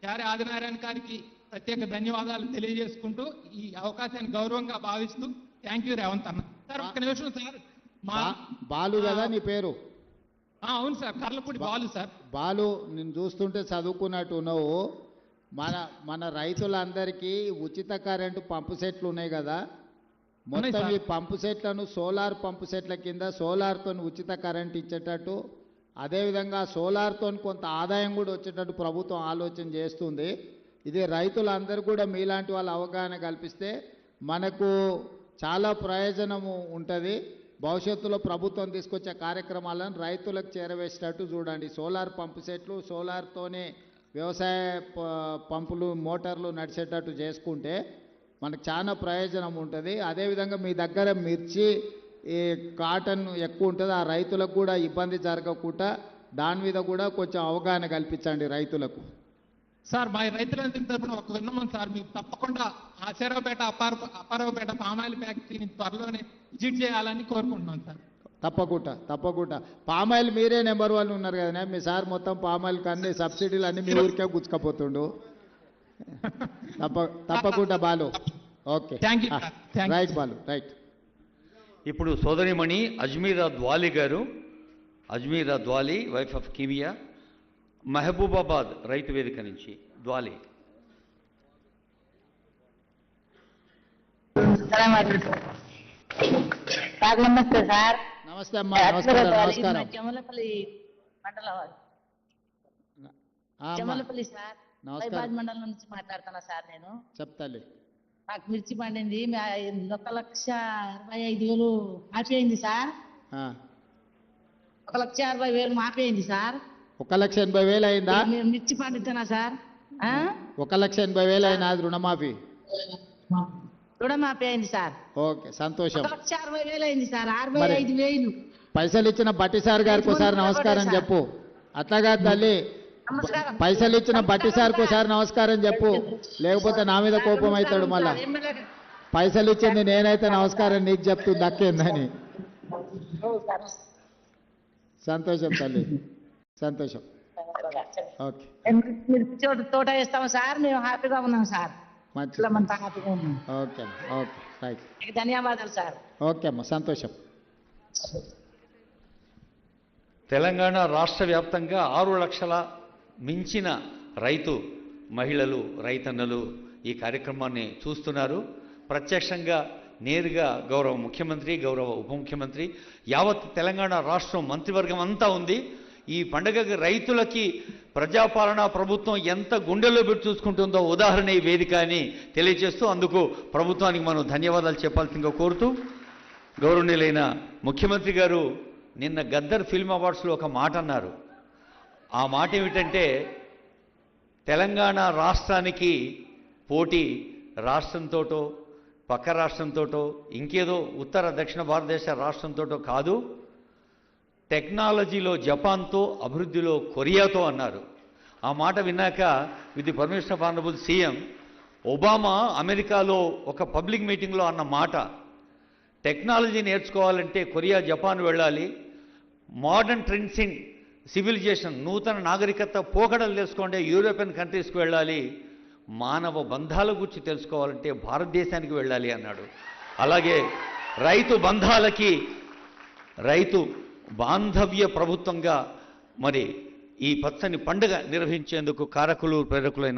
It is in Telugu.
గారి ఆదినారాయణ గారికి ప్రత్యేక ధన్యవాదాలు తెలియజేసుకుంటూ ఈ అవకాశాన్ని గౌరవంగా భావిస్తూ థ్యాంక్ యూ రేవంత్ అన్న. సార్ ఒక్క నిమిషం సార్. బాలు కదా నీ పేరు? అవును సార్, కర్లపూడి బాలు సార్. బాలు, నేను చూస్తుంటే చదువుకున్నట్టు ఉన్నావు. మన రైతులందరికీ ఉచిత కరెంటు పంపు సెట్లు ఉన్నాయి కదా, మొత్తం ఈ పంపు సెట్లను సోలార్ పంపు సెట్ల కింద సోలార్తో ఉచిత కరెంట్ ఇచ్చేటట్టు, అదేవిధంగా సోలార్తో కొంత ఆదాయం కూడా వచ్చేటట్టు ప్రభుత్వం ఆలోచన చేస్తుంది. ఇది రైతులందరూ కూడా మీలాంటి వాళ్ళ అవగాహన కల్పిస్తే మనకు చాలా ప్రయోజనము ఉంటుంది. భవిష్యత్తులో ప్రభుత్వం తీసుకొచ్చే కార్యక్రమాలను రైతులకు చేరవేసేటట్టు చూడండి. సోలార్ పంపు సెట్లు, సోలార్తోనే వ్యవసాయ పంపులు మోటార్లు నడిచేటట్టు చేసుకుంటే మనకు చాలా ప్రయోజనం ఉంటుంది. అదేవిధంగా మీ దగ్గర మిర్చి ఈ కాటన్ ఎక్కువ ఉంటుంది, ఆ రైతులకు కూడా ఇబ్బంది జరగకుండా దాని మీద కూడా కొంచెం అవగాహన కల్పించండి రైతులకు. సార్ మా రైతులందరి తరపున ఒక విన్నమం సార్, మీకు తప్పకుండా ఆచారావుపేట అప్పారావుపేట పామాయిల్ ఫ్యాక్టరీని త్వరలోనే విజిట్ చేయాలని కోరుకుంటున్నాం సార్. తప్పకుండా పామాయిల్ మీరే నెంబర్ 1 ఉన్నారు కదా మీ సార్. మొత్తం పామాయిల్ కన్నీ సబ్సిడీలు అన్నీ మీ ఊరికే గుచ్చుకపోతుండు. తప్పకుండా Balu. Okay, right Balu, right. ఇప్పుడు సోదరిమణి అజ్మీరా ద్వాలి గారు, అజ్మీరా ద్వాలి, వైఫ్ ఆఫ్ కిమియా, మహబూబాబాద్ రైతు వేదిక నుంచి. ద్వాలి. నమస్తే సార్. నమస్తే అమ్మా. నమస్కారం. జమలపల్లి మండలం, జమలపల్లి సార్, హైదరాబాద్ మండలం నుంచి మాట్లాడుతున్నా సార్. నేను చెప్తాలి. నాకు మిర్చి పండింది 1,65,000 మాఫీ సార్. 1,60,000 మాఫీ అయింది సార్. 1,80,000 అయిందా? మిర్చి పండిస్తున్నా సార్. 1,80,000 అయినా రుణమాఫీ? రుణమాఫీ అయింది సార్. ఓకే, సంతోషం. 1,60,000 అయింది సార్. 65,000 పైసలు ఇచ్చిన బట్టి సార్ గారికి ఒకసారి నమస్కారం చెప్పు. అట్లాగా తల్లి, పైసలు ఇచ్చిన బట్టి సార్కి ఒకసారి నమస్కారం చెప్పు, లేకపోతే నా మీద కోపం అవుతాడు మళ్ళా. పైసలు ఇచ్చింది నేనైతే నమస్కారం నీకు చెప్తుంది అక్కేందని. సంతోషం తల్లి, సంతోషం. ఓకే, తోట వేస్తాము సార్, మేము హ్యాపీగా ఉన్నాం సార్. మంచిది. Okay, right. ధన్యవాదాలు సార్. ఓకే అమ్మా, సంతోషం. తెలంగాణ రాష్ట్ర వ్యాప్తంగా 6 లక్షల మించిన రైతు మహిళలు, రైతన్నలు ఈ కార్యక్రమాన్ని చూస్తున్నారు. ప్రత్యక్షంగా నేరుగా గౌరవ ముఖ్యమంత్రి, గౌరవ ఉప ముఖ్యమంత్రి, యావత్ తెలంగాణ రాష్ట్రం మంత్రివర్గం అంతా ఉంది. ఈ పండుగకి రైతులకి ప్రజాపాలన ప్రభుత్వం ఎంత గుండెల్లో పెట్టి చూసుకుంటుందో ఉదాహరణ ఈ వేదిక అని తెలియజేస్తూ, అందుకు ప్రభుత్వానికి మనం ధన్యవాదాలు చెప్పాల్సిందిగా కోరుతూ, గౌరవనీయులైన ముఖ్యమంత్రి గారు నిన్న గద్దర్ ఫిల్మ్ అవార్డ్స్లో ఒక మాట అన్నారు. ఆ మాట ఏమిటంటే, తెలంగాణ రాష్ట్రానికి పోటీ రాష్ట్రంతోటో పక్క రాష్ట్రంతోటో ఇంకేదో ఉత్తర దక్షిణ భారతదేశ రాష్ట్రంతోటో కాదు, టెక్నాలజీలో జపాన్తో, అభివృద్ధిలో కొరియాతో అన్నారు. ఆ మాట విన్నాక with the permission of honourable CM, Obama అమెరికాలో ఒక పబ్లిక్ మీటింగ్లో అన్న మాట, టెక్నాలజీ నేర్చుకోవాలంటే కొరియా, జపాన్ వెళ్ళాలి, మోడర్న్ ట్రెండ్స్ ఇన్ సివిలైజేషన్, నూతన నాగరికత పోకడలు తెలుసుకోండి యూరోపియన్ కంట్రీస్కి వెళ్ళాలి, మానవ బంధాల గురించి తెలుసుకోవాలంటే భారతదేశానికి వెళ్ళాలి అన్నాడు. అలాగే రైతు బంధాలకి, రైతు బాంధవ్య ప్రభుత్వంగా మరి ఈ పచ్చని పండుగ నిర్వహించేందుకు కారకులు, ప్రేరకులైన